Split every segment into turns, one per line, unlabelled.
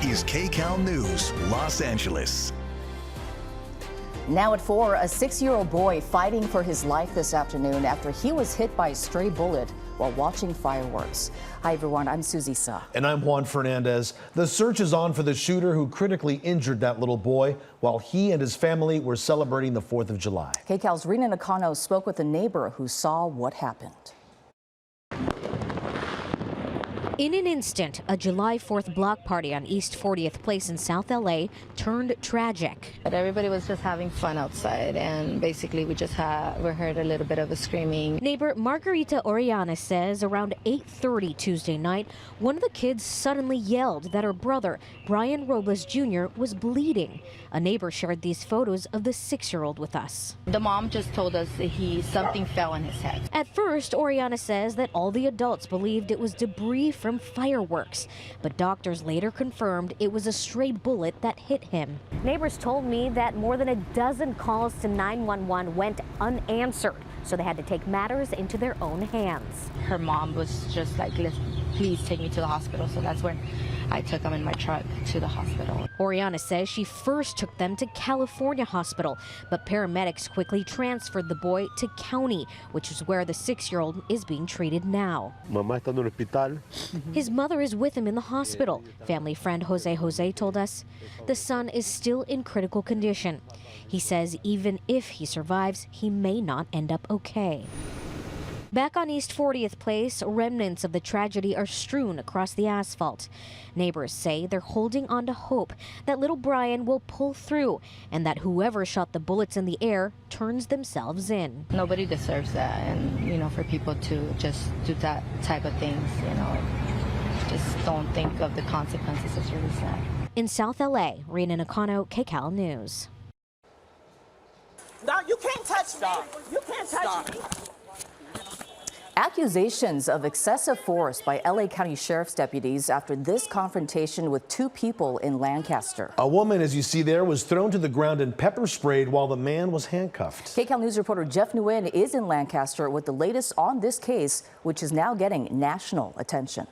is KCAL News, Los Angeles.
Now at 4, a 6-year-old boy fighting for his life this afternoon after he was hit by a stray bullet while watching fireworks. Hi everyone, I'm Susie Sa.
And I'm Juan Fernandez. The search is on for the shooter who critically injured that little boy while he and his family were celebrating the 4th of July.
KCAL's Rena Nakano spoke with a neighbor who saw what happened.
In an instant, a July 4th block party on East 40th Place in South LA turned tragic.
But everybody was just having fun outside, and basically we heard a little bit of a screaming.
Neighbor Margarita Oriana says around 8:30 Tuesday night, one of the kids suddenly yelled that her brother, Brian Robles Jr., was bleeding. A neighbor shared these photos of the 6-year-old with us.
The mom just told us that something fell on his head.
At first, Oriana says that all the adults believed it was debris from fireworks, but doctors later confirmed it was a stray bullet that hit him. Neighbors told me that more than a dozen calls to 911 went unanswered, so they had to take matters into their own hands.
Her mom was just like, please take me to the hospital. So that's when I took him in my truck to the hospital.
Oriana says she first took them to California Hospital, but paramedics quickly transferred the boy to County, which is where the 6-year-old is being treated now. His mother is with him in the hospital. Family friend Jose told us the son is still in critical condition. He says even if he survives, he may not end up okay. Back on East 40th Place, remnants of the tragedy are strewn across the asphalt. Neighbors say they're holding on to hope that little Brian will pull through and that whoever shot the bullets in the air turns themselves in.
Nobody deserves that, and for people to just do that type of things, just don't think of the consequences. It's really sad.
In South LA, Rena Nakano, KCAL News.
No, you can't touch me. You can't touch me.
Accusations of excessive force by LA County Sheriff's deputies after this confrontation with 2 people in Lancaster.
A woman, as you see there, was thrown to the ground and pepper sprayed while the man was handcuffed.
KCAL News reporter Jeff Nguyen is in Lancaster with the latest on this case, which is now getting national attention.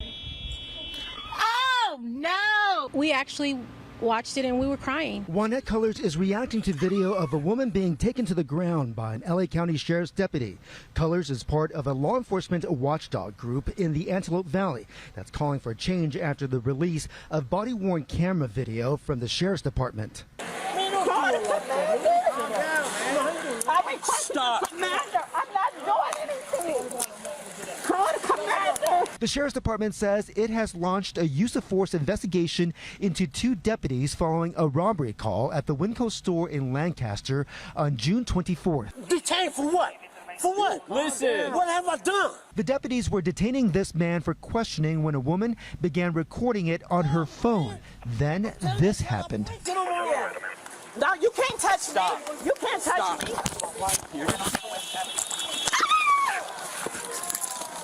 Oh, no! We actually watched it and we were crying.
Juanette Colors is reacting to video of a woman being taken to the ground by an LA County Sheriff's deputy. Colors is part of a law enforcement watchdog group in the Antelope Valley that's calling for a change after the release of body-worn camera video from the Sheriff's Department.
Stop. Commander, I'm not doing anything. Call the commander.
The Sheriff's Department says it has launched a use of force investigation into 2 deputies following a robbery call at the Winco store in Lancaster on June 24th.
Detained for what? For what? Listen. What have I done?
The deputies were detaining this man for questioning when a woman began recording it on her phone. Then this happened.
Get on my road. No, you can't touch me. You can't touch me.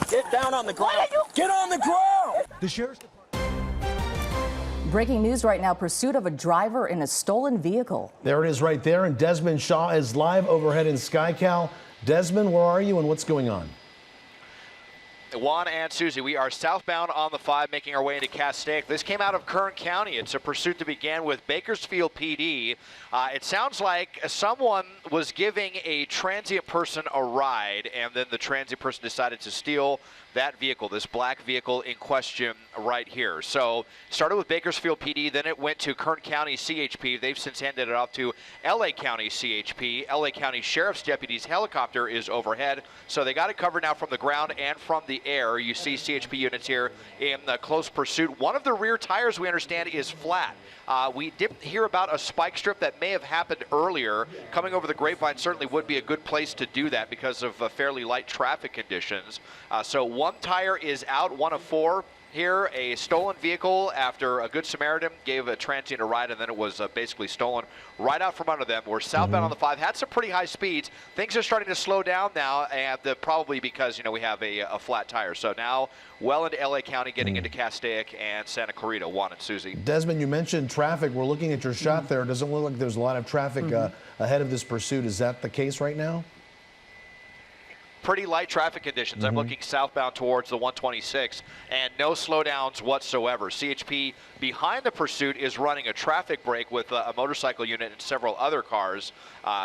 Get down on the ground. Get on the ground.
The Sheriff's
Breaking news right now, pursuit of a driver in a stolen vehicle.
There it is right there, and Desmond Shaw is live overhead in KCAL. Desmond, where are you and what's going on?
Juan and Susie, we are southbound on the 5 making our way into Castaic. This came out of Kern County. It's a pursuit that began with Bakersfield PD. It sounds like someone was giving a transient person a ride, and then the transient person decided to steal that vehicle, this black vehicle in question right here. So started with Bakersfield PD, then it went to Kern County CHP. They've since handed it off to LA County CHP. LA County Sheriff's Deputies helicopter is overhead. So they got it covered now from the ground and from the air. You see CHP units here in close pursuit. One of the rear tires, we understand, is flat. We did hear about a spike strip that may have happened earlier. Coming over the grapevine certainly would be a good place to do that because of fairly light traffic conditions. So one tire is out, 1 of 4. Here, a stolen vehicle after a Good Samaritan gave a transient a ride, and then it was basically stolen right out from under them. We're southbound on the 5, had some pretty high speeds. Things are starting to slow down now, and probably because, we have a flat tire. So now, well into LA County, getting into Castaic and Santa Clarita. Juan and Susie.
Desmond, you mentioned traffic. We're looking at your shot there. It doesn't look like there's a lot of traffic ahead of this pursuit. Is that the case right now?
pretty light traffic conditions. I'm looking southbound towards the 126, and no slowdowns whatsoever. CHP behind the pursuit is running a traffic brake with a motorcycle unit and several other cars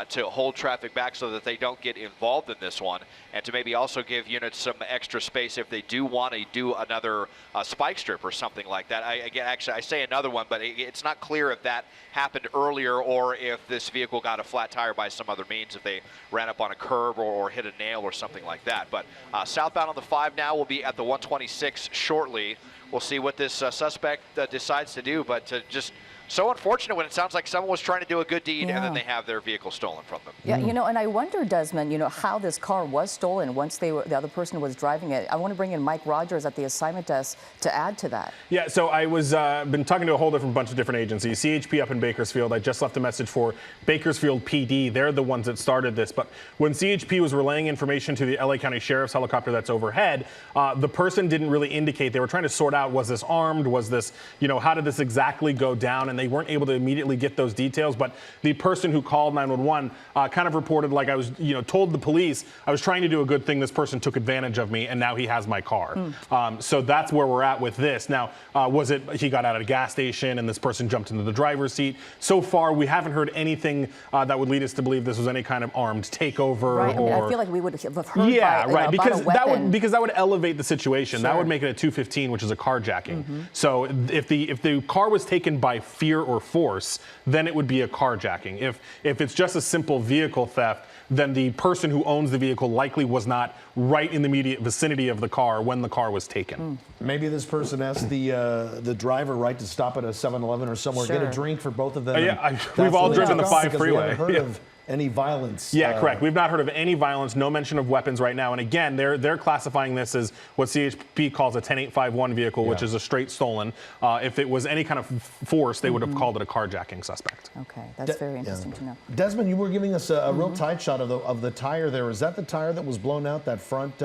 to hold traffic back so that they don't get involved in this one, and to maybe also give units some extra space if they do want to do another spike strip or something like that. I say another one, but it's not clear if that happened earlier or if this vehicle got a flat tire by some other means, if they ran up on a curb or hit a nail or something like that. But southbound on the 5 now, will be at the 126 shortly. We'll see what this suspect decides to do, but just so unfortunate when it sounds like someone was trying to do a good deed and then they have their vehicle stolen from them.
Yeah, and I wonder, Desmond, how this car was stolen once the other person was driving it. I want to bring in Mike Rogers at the assignment desk to add to that.
Yeah, so I was been talking to a whole bunch of different agencies. CHP up in Bakersfield. I just left a message for Bakersfield PD. They're the ones that started this. But when CHP was relaying information to the LA County Sheriff's helicopter that's overhead, the person didn't really indicate. They were trying to sort out, was this armed? Was this, how did this exactly go down? And they weren't able to immediately get those details, but the person who called 911 kind of reported, like, I was, told the police I was trying to do a good thing. This person took advantage of me, and now he has my car. So that's where we're at with this. Now, was it he got out at a gas station and this person jumped into the driver's seat? So far, we haven't heard anything that would lead us to believe this was any kind of armed takeover.
Right. I feel like we would have heard
right. Because that would elevate the situation.
Sure.
That would make it a 215, which is a carjacking. So if the car was taken by fear or force, then it would be a carjacking. If it's just a simple vehicle theft, then the person who owns the vehicle likely was not right in the immediate vicinity of the car when the car was taken.
Maybe this person asked the driver, right, to stop at a 7-Eleven or somewhere, get a drink for both of them.
We've all driven the 5 freeway.
We haven't heard of any violence.
Yeah, correct. We've not heard of any violence, no mention of weapons right now. And again, they're classifying this as what CHP calls a 10851 vehicle, which is a straight stolen. If it was any kind of force, they would have called it a carjacking suspect.
Okay, that's very interesting to know.
Desmond, you were giving us a real tight shot of the tire there. Is that the tire that was blown out, that front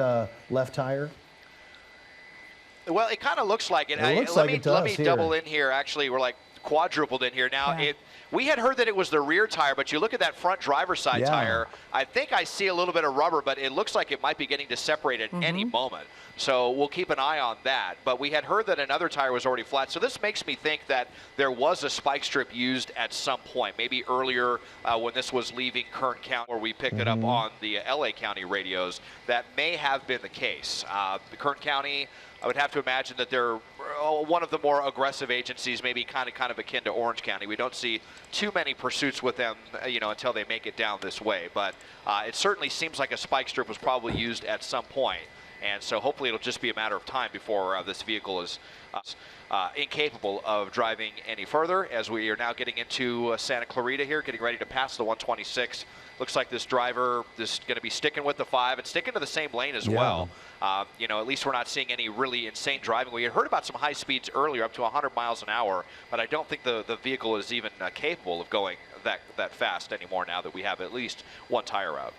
left tire?
Well, it kind of looks like it. Let me double in here. Actually, we're like quadrupled in here now. We had heard that it was the rear tire, but you look at that front driver's side tire, I think I see a little bit of rubber, but it looks like it might be getting to separate at any moment. So we'll keep an eye on that. But we had heard that another tire was already flat. So this makes me think that there was a spike strip used at some point, maybe earlier when this was leaving Kern County, where we picked it up on the LA County radios. That may have been the case. The Kern County, I would have to imagine that they're one of the more aggressive agencies, maybe kind of akin to Orange County. We don't see too many pursuits with them, until they make it down this way. But it certainly seems like a spike strip was probably used at some point. And so hopefully it'll just be a matter of time before this vehicle is incapable of driving any further, as we are now getting into Santa Clarita here, getting ready to pass the 126. Looks like this driver is going to be sticking with the 5 and sticking to the same lane as well. At least we're not seeing any really insane driving. We had heard about some high speeds earlier, up to 100 miles an hour, but I don't think the vehicle is even capable of going that fast anymore now that we have at least one tire out.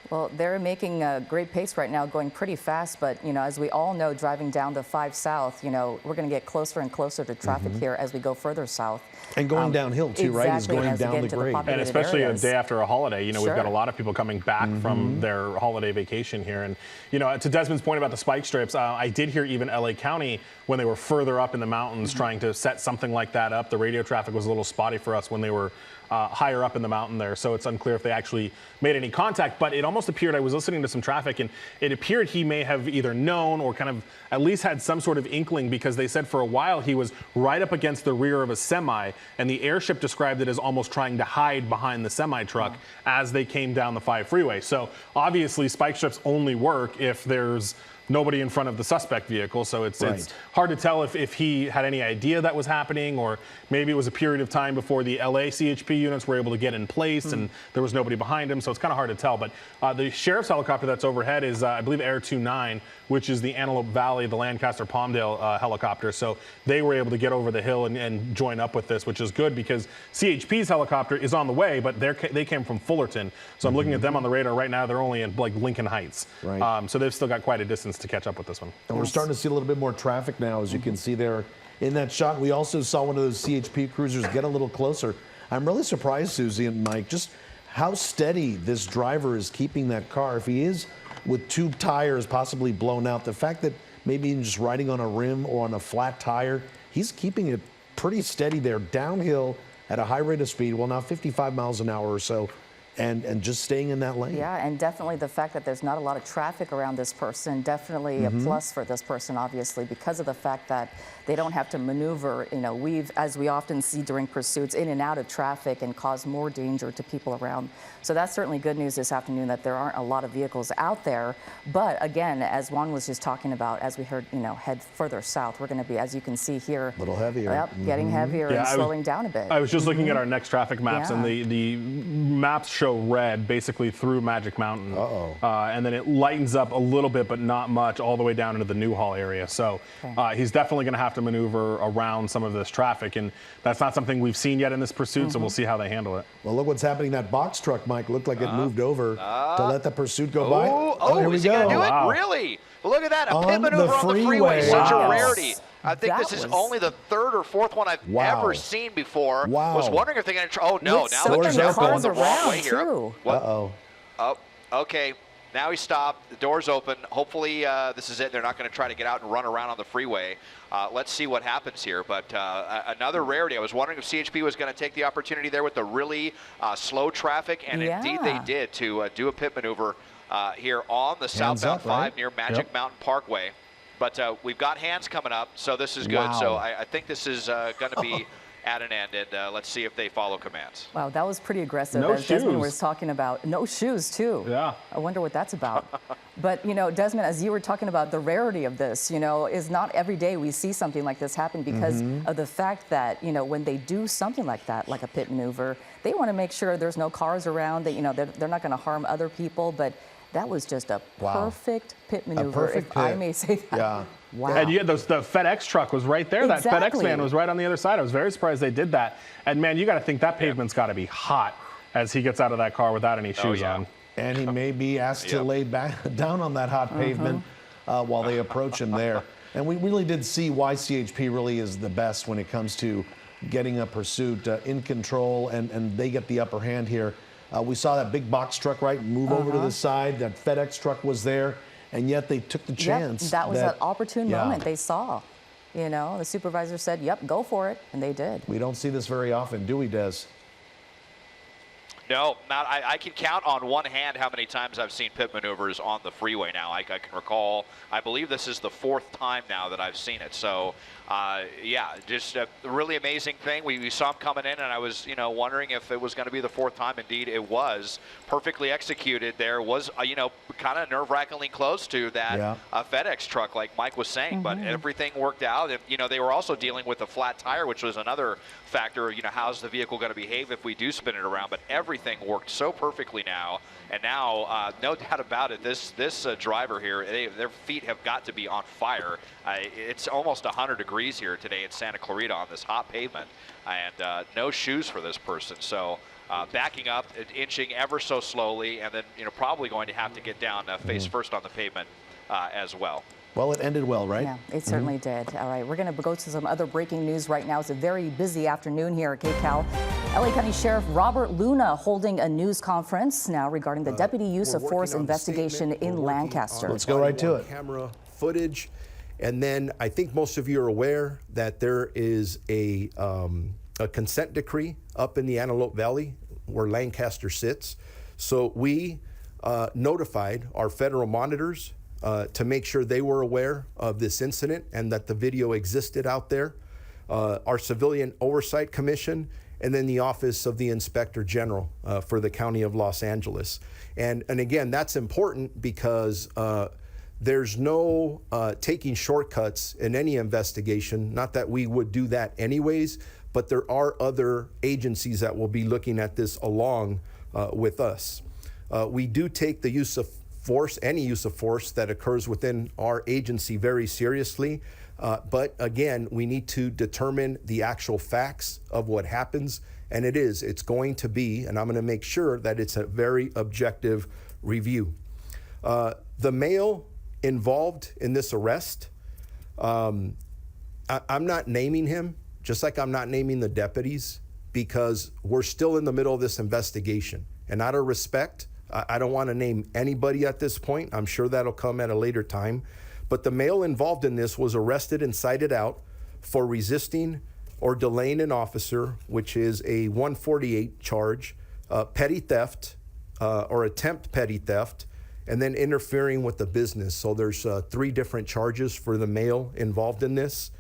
Well, they're making a great pace right now, going pretty fast. But, as we all know, driving down the 5 South, we're going to get closer and closer to traffic here as we go further south.
And going downhill, too, right? It's going down the grade.
And especially a day after a holiday. We've got a lot of people coming back from their holiday vacation here. And, to Desmond's point about the spike strips, I did hear even LA County, when they were further up in the mountains trying to set something like that up, the radio traffic was a little spotty for us when they were higher up in the mountain there, so it's unclear if they actually made any contact. But it almost appeared, I was listening to some traffic, and it appeared he may have either known or kind of at least had some sort of inkling, because they said for a while he was right up against the rear of a semi, and the airship described it as almost trying to hide behind the semi truck as they came down the 5 freeway. So obviously spike strips only work if there's nobody in front of the suspect vehicle, so it's hard to tell if he had any idea that was happening, or maybe it was a period of time before the LA CHP units were able to get in place and there was nobody behind him, so it's kind of hard to tell. But the sheriff's helicopter that's overhead is, I believe, Air 29, which is the Antelope Valley, the Lancaster-Palmdale helicopter, so they were able to get over the hill and join up with this, which is good because CHP's helicopter is on the way, but they came from Fullerton, so I'm looking at them on the radar right now. They're only in Lincoln Heights, so they've still got quite a distance to catch up with this one.
And we're starting to see a little bit more traffic now, as you can see there in that shot. We also saw one of those CHP cruisers get a little closer. I'm really surprised, Susie and Mike, just how steady this driver is keeping that car. If he is with 2 tires possibly blown out. The fact that maybe just riding on a rim or on a flat tire, he's keeping it pretty steady there, downhill at a high rate of speed, well, now 55 miles an hour or so, and just staying in that lane.
Yeah, and definitely the fact that there's not a lot of traffic around this person, definitely a plus for this person, obviously, because of the fact that they don't have to maneuver, as we often see during pursuits, in and out of traffic and cause more danger to people around. So that's certainly good news this afternoon that there aren't a lot of vehicles out there. But again, as Juan was just talking about, as we heard, head further south, we're going to be, as you can see here,
a little heavier.
Yep, getting heavier and slowing down a bit.
I was just looking at our next traffic maps, and the maps show red basically through Magic Mountain. And then it lightens up a little bit, but not much, all the way down into the Newhall area. So he's definitely going to have to maneuver around some of this traffic, and that's not something we've seen yet in this pursuit, so we'll see how they handle it.
Well, look what's happening. That box truck, Mike, looked like it moved over to let the pursuit go by.
Oh,
here we
is he
go.
going to do it? Really? Look at that, a pit maneuver on the freeway. Such a rarity. I think this is only the 3rd or 4th one I've ever seen before. Was wondering if they're going to try. Oh, no, now they're just going the wrong way here.
Uh-oh.
Oh, okay. Now he stopped. The door's open. Hopefully this is it. They're not going to try to get out and run around on the freeway. Let's see what happens here. But another rarity. I was wondering if CHP was going to take the opportunity there with the really slow traffic, and indeed they did to do a pit maneuver here on the southbound 5 near Magic Mountain Parkway. But we've got hands coming up, so this is good. So I think this is going to be at an end, and let's see if they follow commands.
Wow, that was pretty aggressive.
No
as
shoes.
Desmond was talking about. No shoes, too.
Yeah.
I wonder what that's about. But, Desmond, as you were talking about the rarity of this, is not every day we see something like this happen because of the fact that, when they do something like that, like a pit maneuver, they want to make sure there's no cars around, that, they're not going to harm other people. But that was just a perfect pit maneuver, if I may say that.
Yeah.
Wow.
And the FedEx truck was right there. That FedEx van was right on the other side. I was very surprised they did that. And, man, you got to think that pavement's got to be hot as he gets out of that car without any shoes on.
And he may be asked to lay back down on that hot pavement while they approach him there. And we really did see why CHP really is the best when it comes to getting a pursuit in control, and they get the upper hand here. We saw that big box truck, move over to the side. That FedEx truck was there. And yet they took the chance.
Yep, that was that opportune moment they saw. The supervisor said, yep, go for it, and they did.
We don't see this very often, do we, Des?
No, not. I can count on one hand how many times I've seen pit maneuvers on the freeway now. I can recall, I believe this is the 4th time now that I've seen it. So, just a really amazing thing. We saw him coming in, and I was, wondering if it was going to be the 4th time. Indeed, it was. Perfectly executed. There was, kind of nerve-wrackingly close to that FedEx truck, like Mike was saying. But everything worked out. And, they were also dealing with a flat tire, which was another factor. How's the vehicle going to behave if we do spin it around? But everything worked so perfectly now, and now no doubt about it, this driver here, their feet have got to be on fire. It's almost 100 degrees here today in Santa Clarita on this hot pavement, and no shoes for this person. So backing up, inching ever so slowly, and then probably going to have to get down face first on the pavement as well.
Well, it ended well, right?
Yeah, it certainly did. All right, we're going to go to some other breaking news right now. It's a very busy afternoon here at KCAL. LA County Sheriff Robert Luna holding a news conference now regarding the deputy use of force investigation in Lancaster.
Let's go right to it.
Camera footage, and then I think most of you are aware that there is a consent decree up in the Antelope Valley where Lancaster sits. So we notified our federal monitors to make sure they were aware of this incident and that the video existed out there, our Civilian Oversight Commission, and then the Office of the Inspector General for the County of Los Angeles. And again, that's important because there's no taking shortcuts in any investigation, not that we would do that anyways, but there are other agencies that will be looking at this along with us. We do take the use of force, any use of force that occurs within our agency very seriously. But again, we need to determine the actual facts of what happens. And it's going to be, and I'm going to make sure that it's a very objective review. The male involved in this arrest, I'm not naming him, just like I'm not naming the deputies, because we're still in the middle of this investigation. And out of respect, I don't want to name anybody at this point. I'm sure that'll come at a later time. But the male involved in this was arrested and cited out for resisting or delaying an officer, which is a 148 charge, petty theft or attempt petty theft, and then interfering with the business. So there's 3 different charges for the male involved in this.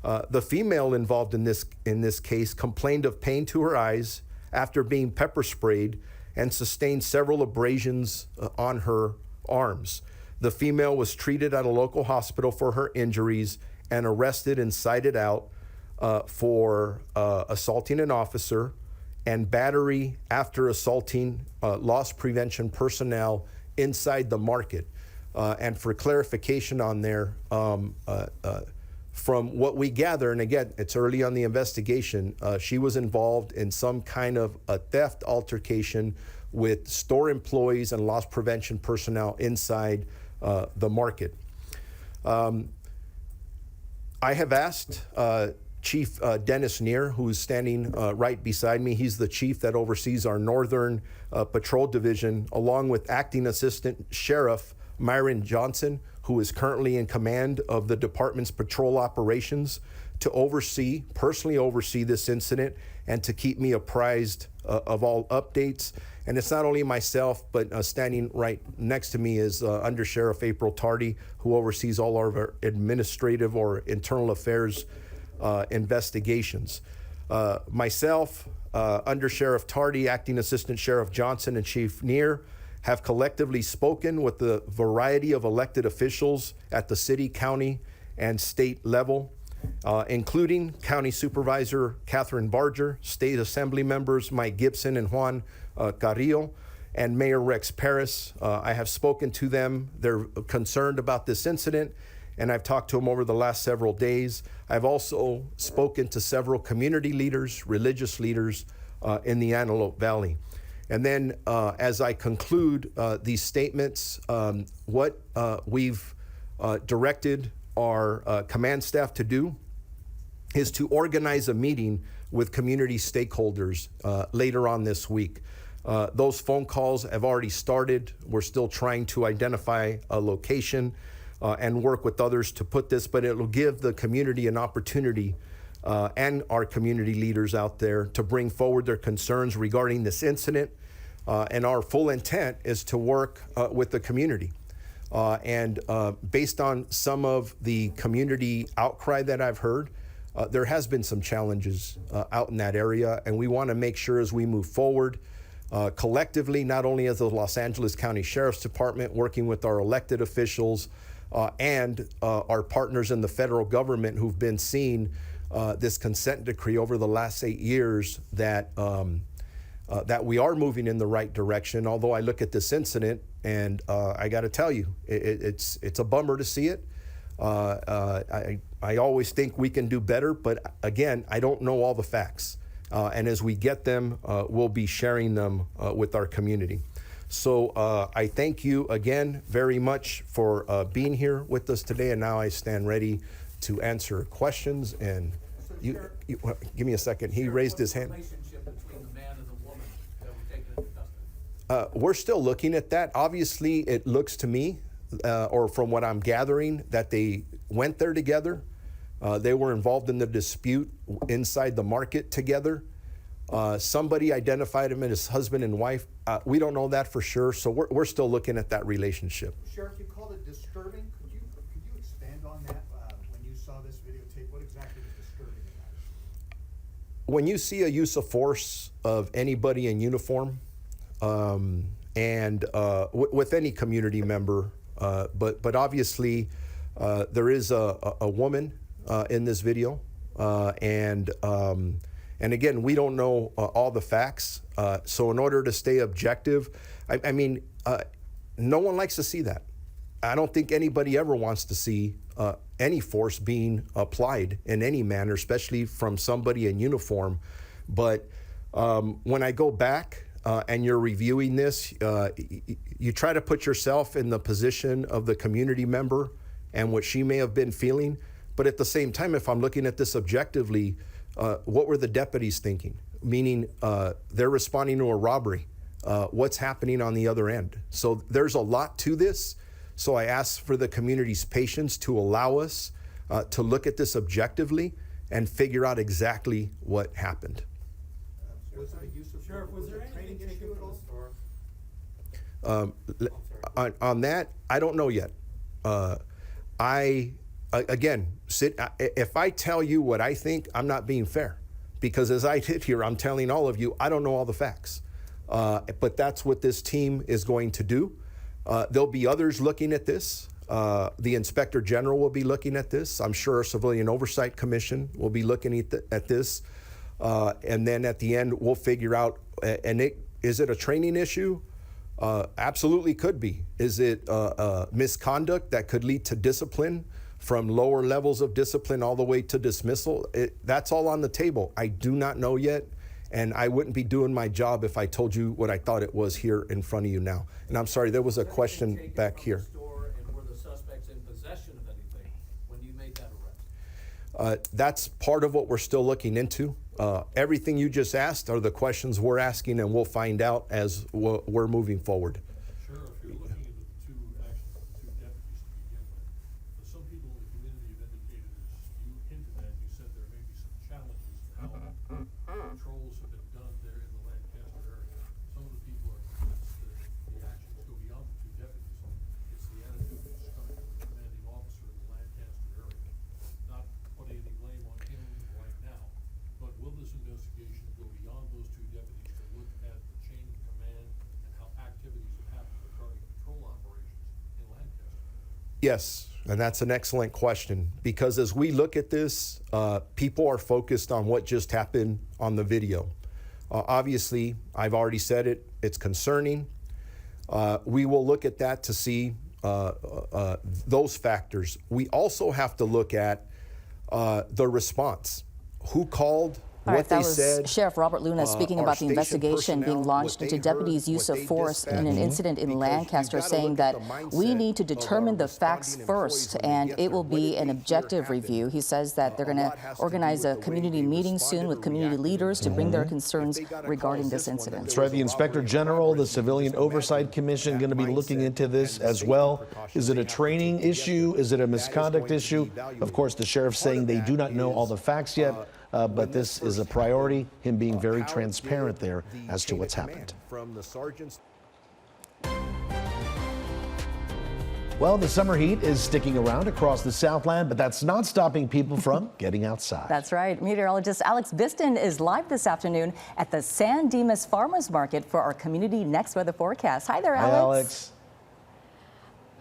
The female involved in this case complained of pain to her eyes after being pepper sprayed and sustained several abrasions on her arms. The female was treated at a local hospital for her injuries and arrested and cited out for assaulting an officer and battery after assaulting loss prevention personnel inside the market. And for clarification on there, from what we gather, and again, it's early on the investigation, she was involved in some kind of a theft altercation with store employees and loss prevention personnel inside the market. I have asked Chief Dennis Neer, who's standing right beside me. He's the chief that oversees our Northern Patrol Division, along with Acting Assistant Sheriff Myron Johnson, who is currently in command of the department's patrol operations, to personally oversee this incident and to keep me apprised of all updates. And it's not only myself, but standing right next to me is Under Sheriff April Tardy, who oversees all our administrative or internal affairs investigations. Myself, Under Sheriff Tardy, Acting Assistant Sheriff Johnson, and Chief Neer have collectively spoken with the variety of elected officials at the city, county, and state level, including County Supervisor Catherine Barger, State Assembly members Mike Gibson and Juan Carrillo, and Mayor Rex Paris. I have spoken to them. They're concerned about this incident, and I've talked to them over the last several days. I've also spoken to several community leaders, religious leaders in the Antelope Valley. And then as I conclude these statements, what we've directed our command staff to do is to organize a meeting with community stakeholders later on this week. Those phone calls have already started. We're still trying to identify a location and work with others to put this, but it'll give the community an opportunity and our community leaders out there to bring forward their concerns regarding this incident. And our full intent is to work with the community. And based on some of the community outcry that I've heard, there has been some challenges out in that area, and we want to make sure as we move forward collectively, not only as the Los Angeles County Sheriff's Department, working with our elected officials and our partners in the federal government who've been seeing this consent decree over the last 8 years, that we are moving in the right direction. Although I look at this incident and I got to tell you, it's a bummer to see it. I always think we can do better, but again, I don't know all the facts. And as we get them, we'll be sharing them with our community. So I thank you again very much for being here with us today. And now I stand ready to answer questions. And you give me a second. He raised his hand. We're still looking at that. Obviously, it looks to me, or from what I'm gathering, that they went there together. They were involved in the dispute inside the market together. Somebody identified them as husband and wife. We don't know that for sure, so we're still looking at that relationship.
Sheriff, you called it disturbing. Could you expand on that when you saw this videotape? What exactly was disturbing about it?
When you see a use of force of anybody in uniform, and with any community member, but obviously there is a woman in this video, and again, we don't know all the facts. So in order to stay objective, I mean, no one likes to see that. I don't think anybody ever wants to see any force being applied in any manner, especially from somebody in uniform. But when I go back and you're reviewing this, you try to put yourself in the position of the community member and what she may have been feeling. But at the same time, if I'm looking at this objectively, what were the deputies thinking? Meaning they're responding to a robbery. what's happening on the other end. So there's a lot to this. So I ask for the community's patience to allow us to look at this objectively and figure out exactly what happened.
Sheriff, was there anything taken from the store?
On that, I don't know yet. If I tell you what I think, I'm not being fair, because as I sit here, I'm telling all of you, I don't know all the facts. But that's what this team is going to do. There'll be others looking at this. The Inspector General will be looking at this. I'm sure our Civilian Oversight Commission will be looking at this. And then at the end, we'll figure out, is it a training issue? Absolutely could be. Is it misconduct that could lead to discipline, from lower levels of discipline all the way to dismissal? That's all on the table. I do not know yet, and I wouldn't be doing my job if I told you what I thought it was here in front of you now. And I'm sorry, there was a question back here.
And were the suspects in possession of anything when you made that arrest?
That's part of what we're still looking into. Everything you just asked are the questions we're asking, and we'll find out as we're moving forward.
Sheriff, you're looking at the two actions of the two deputies to begin with. But some people in the community have indicated, as you hinted at, you said there may be some challenges to how patrols have been done there in the Lancaster area. Some of the people are convinced that the actions go beyond the two deputies. It's the attitude that's coming from the commanding officer in the Lancaster area. Not putting any blame on him right now, but will this investigation go beyond those two deputies to look at the chain of command and how activities have happened regarding patrol operations in Lancaster?
Yes, and that's an excellent question, because as we look at this, people are focused on what just happened on the video. Obviously, I've already said it, it's concerning. We will look at that to see those factors. We also have to look at the response. Who called?
All right,
What
that
they
was
said.
Sheriff Robert Luna speaking
our
about the
station
investigation being
personnel,
launched
what
into
they
deputies'
heard,
use
what
of
they
force in an
dispatched.
incident in
Because
Lancaster,
you've gotta
saying
look
that
at the
we
mindset
need to
of our
determine the facts
responding
first,
employees when
and
they
it
get
will
there. What
be
did
an
they hear
objective
happen?
review. He says that they're
A
going to
lot has to do
organize
with
a
the way
community
they
meeting soon
responded
with
or
community
reacted
leaders to
in
bring their
the
concerns
If they got a
regarding
call
this
one,
incident.
That's right. The Inspector General, the Civilian Oversight Commission, going to be looking into this as well. Is it a training issue? Is it a misconduct issue? Of course, the sheriff saying they do not know all the facts yet, but this is a priority, him being very transparent there as to what's happened.
From the sergeants.
Well, the summer heat is sticking around across the Southland, but that's not stopping people from getting outside.
That's right. Meteorologist Alex Biston is live this afternoon at the San Dimas Farmers Market for our community next weather forecast. Hi there, Alex.
Hi, Alex.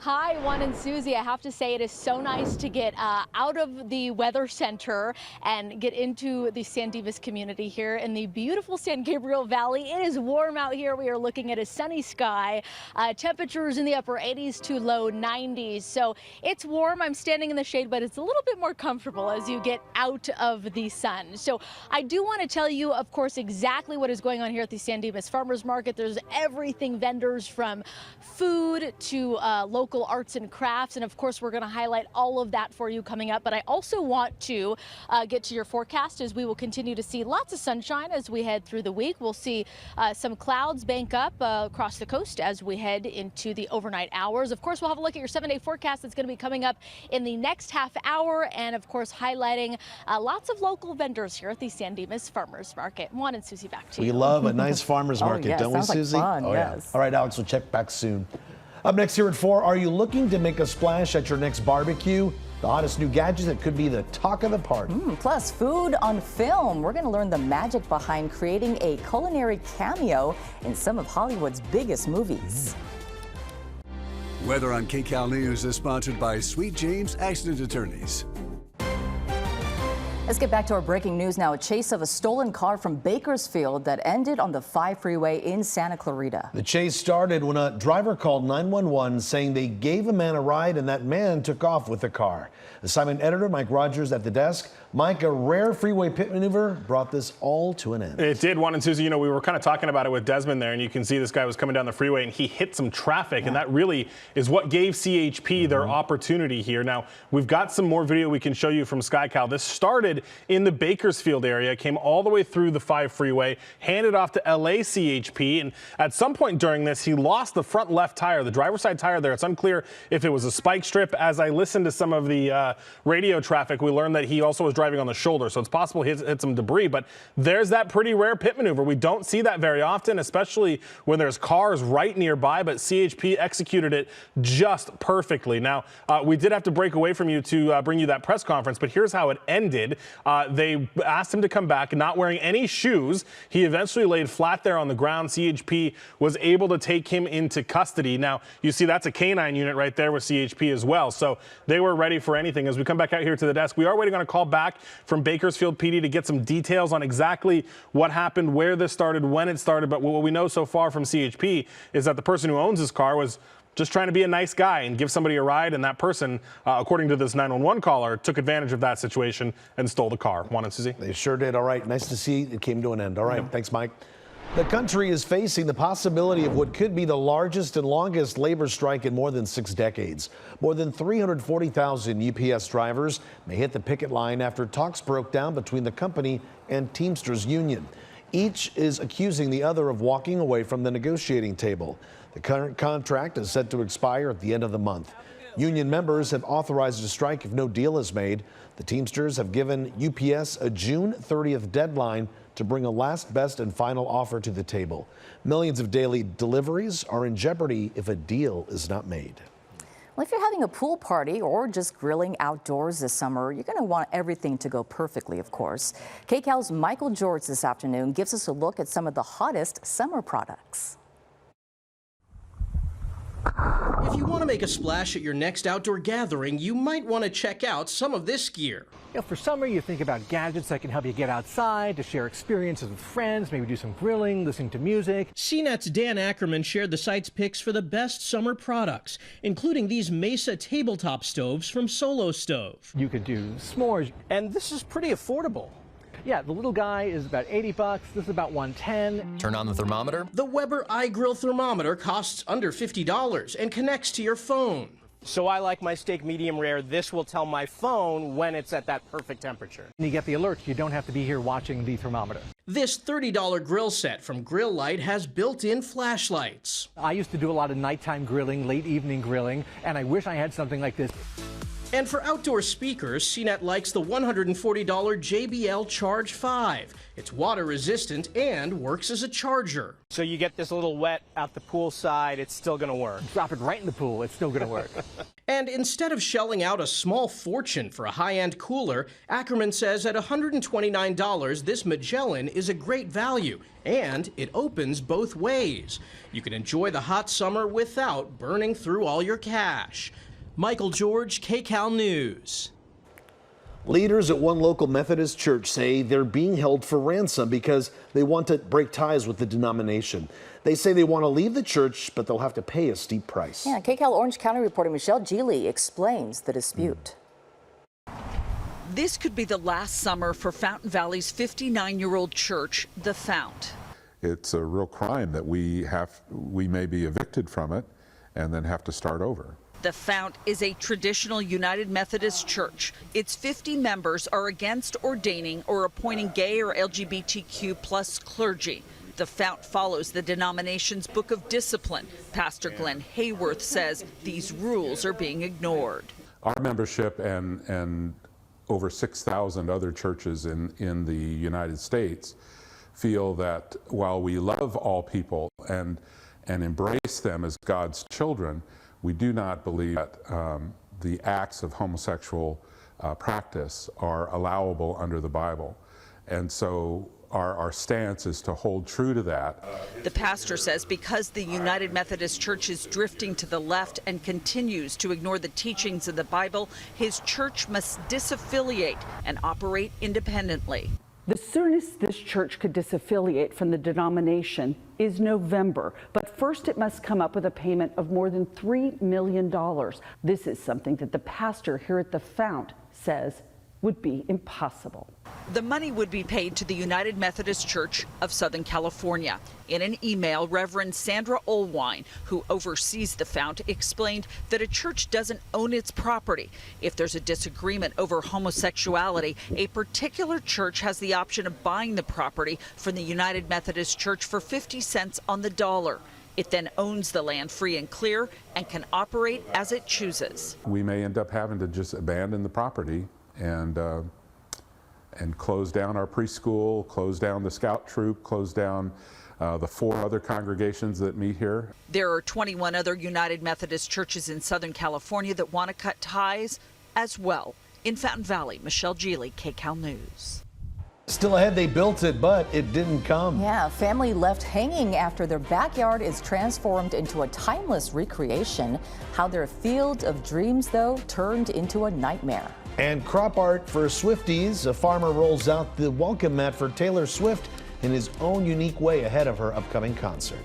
Hi, Juan and Susie. I have to say it is so nice to get out of the weather center and get into the San Dimas community here in the beautiful San Gabriel Valley. It is warm out here. We are looking at a sunny sky, temperatures in the upper 80s to low 90s. So it's warm. I'm standing in the shade, but it's a little bit more comfortable as you get out of the sun. So I do want to tell you, of course, exactly what is going on here at the San Dimas Farmers Market. There's everything, vendors from food to local arts and crafts, and of course we're going to highlight all of that for you coming up. But I also want to get to your forecast, as we will continue to see lots of sunshine as we head through the week. We'll see some clouds bank up across the coast as we head into the overnight hours. Of course, we'll have a look at your 7-day forecast that's going to be coming up in the next half hour, and of course highlighting lots of local vendors here at the San Dimas Farmers Market. Juan and Susie, back to you.
We love a nice farmer's market,
yes,
don't we,
sounds like
Susie?
fun,
Oh,
yes.
yeah. All right, Alex, we'll check back soon. Up next here at 4, are you looking to make a splash at your next barbecue? The hottest new gadgets that could be the talk of the party.
Plus, food on film. We're going to learn the magic behind creating a culinary cameo in some of Hollywood's biggest movies.
Weather on KCAL News is sponsored by Sweet James Accident Attorneys.
Let's get back to our breaking news now. A chase of a stolen car from Bakersfield that ended on the 5 freeway in Santa Clarita.
The chase started when a driver called 911 saying they gave a man a ride and that man took off with the car. Assignment editor Mike Rogers at the desk. Mike, a rare freeway pit maneuver brought this all to an end.
It did, Juan and Susie. You know, we were kind of talking about it with Desmond there, and you can see this guy was coming down the freeway and he hit some traffic, and that really is what gave CHP their opportunity here. Now, we've got some more video we can show you from KCAL. This started in the Bakersfield area, came all the way through the 5 freeway, handed off to LA CHP, and at some point during this, he lost the front left tire, the driver's side tire there. It's unclear if it was a spike strip. As I listened to some of the radio traffic, we learned that he also was driving on the shoulder, so it's possible he hit some debris, but there's that pretty rare pit maneuver. We don't see that very often, especially when there's cars right nearby, but CHP executed it just perfectly. Now, we did have to break away from you to bring you that press conference, but here's how it ended. They asked him to come back, not wearing any shoes. He eventually laid flat there on the ground. CHP was able to take him into custody. Now, you see that's a canine unit right there with CHP as well, so they were ready for anything. As we come back out here to the desk, we are waiting on a call back from Bakersfield PD to get some details on exactly what happened, where this started, when it started. But what we know so far from CHP is that the person who owns his car was just trying to be a nice guy and give somebody a ride, and that person, according to this 911 caller, took advantage of that situation and stole the car. Juan and Susie?
They sure did. All right, nice to see it came to an end. All right, thanks, Mike. The country is facing the possibility of what could be the largest and longest labor strike in more than 6 decades. More than 340,000 UPS drivers may hit the picket line after talks broke down between the company and Teamsters Union. Each is accusing the other of walking away from the negotiating table. The current contract is set to expire at the end of the month. Union members have authorized a strike if no deal is made. The Teamsters have given UPS a June 30th deadline to bring a last, best, and final offer to the table. Millions of daily deliveries are in jeopardy if a deal is not made.
Well, if you're having a pool party or just grilling outdoors this summer, you're going to want everything to go perfectly, of course. KCAL's Michael George this afternoon gives us a look at some of the hottest summer products.
If you want to make a splash at your next outdoor gathering, you might want to check out some of this gear.
For summer, you think about gadgets that can help you get outside, to share experiences with friends, maybe do some grilling, listening to music.
CNET's Dan Ackerman shared the site's picks for the best summer products, including these Mesa tabletop stoves from Solo Stove.
You could do s'mores.
And this is pretty affordable.
Yeah, the little guy is about $80. This is about $110.
Turn on the thermometer.
The Weber iGrill thermometer costs under $50 and connects to your phone.
So I like my steak medium rare. This will tell my phone when it's at that perfect temperature.
You get the alerts. You don't have to be here watching the thermometer.
This $30 grill set from Grill Light has built-in flashlights.
I used to do a lot of nighttime grilling, late evening grilling, and I wish I had something like this.
And for outdoor speakers, CNET likes the $140 JBL Charge 5. It's water resistant and works as a charger.
So you get this a little wet out the pool side, it's still going to work.
Drop it right in the pool, it's still going to work.
And instead of shelling out a small fortune for a high-end cooler, Ackerman says at $129, this Magellan is a great value, and it opens both ways. You can enjoy the hot summer without burning through all your cash. Michael George, KCAL News.
Leaders at one local Methodist church say they're being held for ransom because they want to break ties with the denomination. They say they want to leave the church, but they'll have to pay a steep price.
Yeah, KCAL Orange County reporter Michelle Geely explains the dispute.
This could be the last summer for Fountain Valley's 59-year-old church, The Fount.
It's a real crime that we may be evicted from it and then have to start over.
The Fount is a traditional United Methodist church. Its 50 members are against ordaining or appointing gay or LGBTQ plus clergy. The Fount follows the denomination's book of discipline. Pastor Glenn Hayworth says these rules are being ignored.
Our membership and over 6,000 other churches in the United States feel that while we love all people and embrace them as God's children, we do not believe that the acts of homosexual practice are allowable under the Bible. And so our stance is to hold true to that.
The pastor says because the United Methodist Church is drifting to the left and continues to ignore the teachings of the Bible, his church must disaffiliate and operate independently.
The soonest this church could disaffiliate from the denomination is November, but first it must come up with a payment of more than $3 million. This is something that the pastor here at the Fount says would be impossible.
The money would be paid to the United Methodist Church of Southern California. In an email, Reverend Sandra Olwine, who oversees the fount, explained that a church doesn't own its property. If there's a disagreement over homosexuality, a particular church has the option of buying the property from the United Methodist Church for 50 cents on the dollar. It then owns the land free and clear and can operate as it chooses.
We may end up having to just abandon the property and close down our preschool, close down the scout troop, close down the 4 other congregations that meet here.
There are 21 other United Methodist churches in Southern California that want to cut ties as well. In Fountain Valley, Michelle Geely, KCAL News.
Still ahead, they built it, but it didn't come.
Yeah, a family left hanging after their backyard is transformed into a timeless recreation. How their field of dreams, though, turned into a nightmare.
And crop art for Swifties. A farmer rolls out the welcome mat for Taylor Swift in his own unique way ahead of her upcoming concert.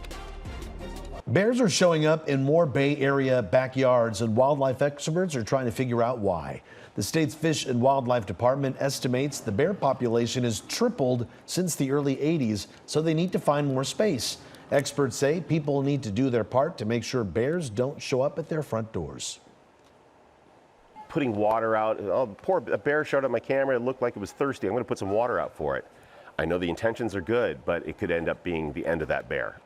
Bears are showing up in more Bay Area backyards, and wildlife experts are trying to figure out why. The state's Fish and Wildlife Department estimates the bear population has tripled since the early 80s, so they need to find more space. Experts say people need to do their part to make sure bears don't show up at their front doors.
Putting water out, a bear showed up my camera, it looked like it was thirsty. I'm going to put some water out for it. I know the intentions are good, but it could end up being the end of that bear.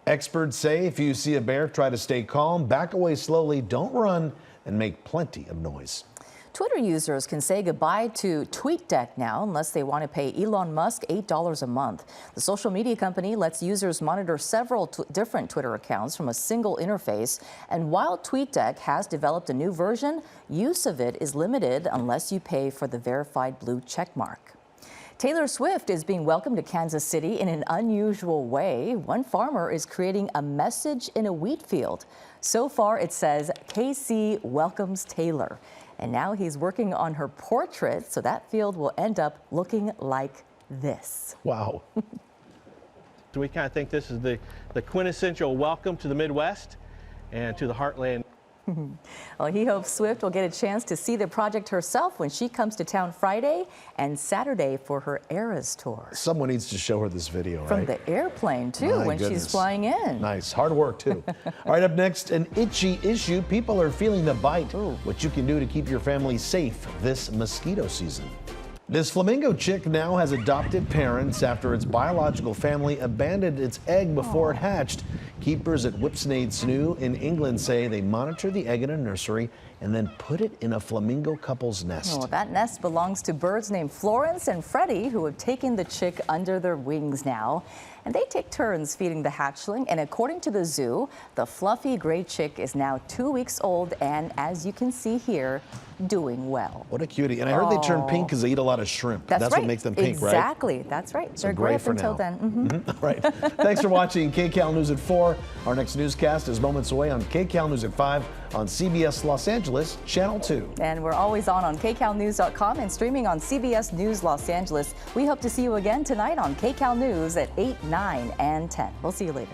Experts say if you see a bear, try to stay calm, back away slowly, don't run, and make plenty of noise.
Twitter users can say goodbye to TweetDeck now unless they want to pay Elon Musk $8 a month. The social media company lets users monitor several different Twitter accounts from a single interface. And while TweetDeck has developed a new version, use of it is limited unless you pay for the verified blue checkmark. Taylor Swift is being welcomed to Kansas City in an unusual way. One farmer is creating a message in a wheat field. So far, it says, KC welcomes Taylor. And now he's working on her portrait, so that field will end up looking like this.
Wow.
So we kind of think this is the quintessential welcome to the Midwest and to the heartland.
Well, he hopes Swift will get a chance to see the project herself when she comes to town Friday and Saturday for her Eras tour.
Someone needs to show her this video,
From
right?
the airplane, too, when she's flying in.
Nice. Hard work, too. All right, up next, an itchy issue. People are feeling the bite.
Ooh.
What you can do to keep your family safe this mosquito season. This flamingo chick now has adopted parents after its biological family abandoned its egg before it hatched. Keepers at Whipsnade Snoo in England say they monitor the egg in a nursery and then put it in a flamingo couple's nest.
Oh, that nest belongs to birds named Florence and Freddie, who have taken the chick under their wings now. And they take turns feeding the hatchling. And according to the zoo, the fluffy gray chick is now 2 weeks old and, as you can see here, doing well.
What a cutie. And I heard they turn pink because they eat a lot of shrimp.
That's right.
what makes them pink, right?
Exactly. That's right.
So
They're gray up
for
until
now.
then.
All right. Thanks for watching KCAL News at 4. Our next newscast is moments away on KCAL News at 5 on CBS Los Angeles, Channel 2.
And we're always on KCALnews.com and streaming on CBS News Los Angeles. We hope to see you again tonight on KCAL News at 8, 9, and 10. We'll see you later.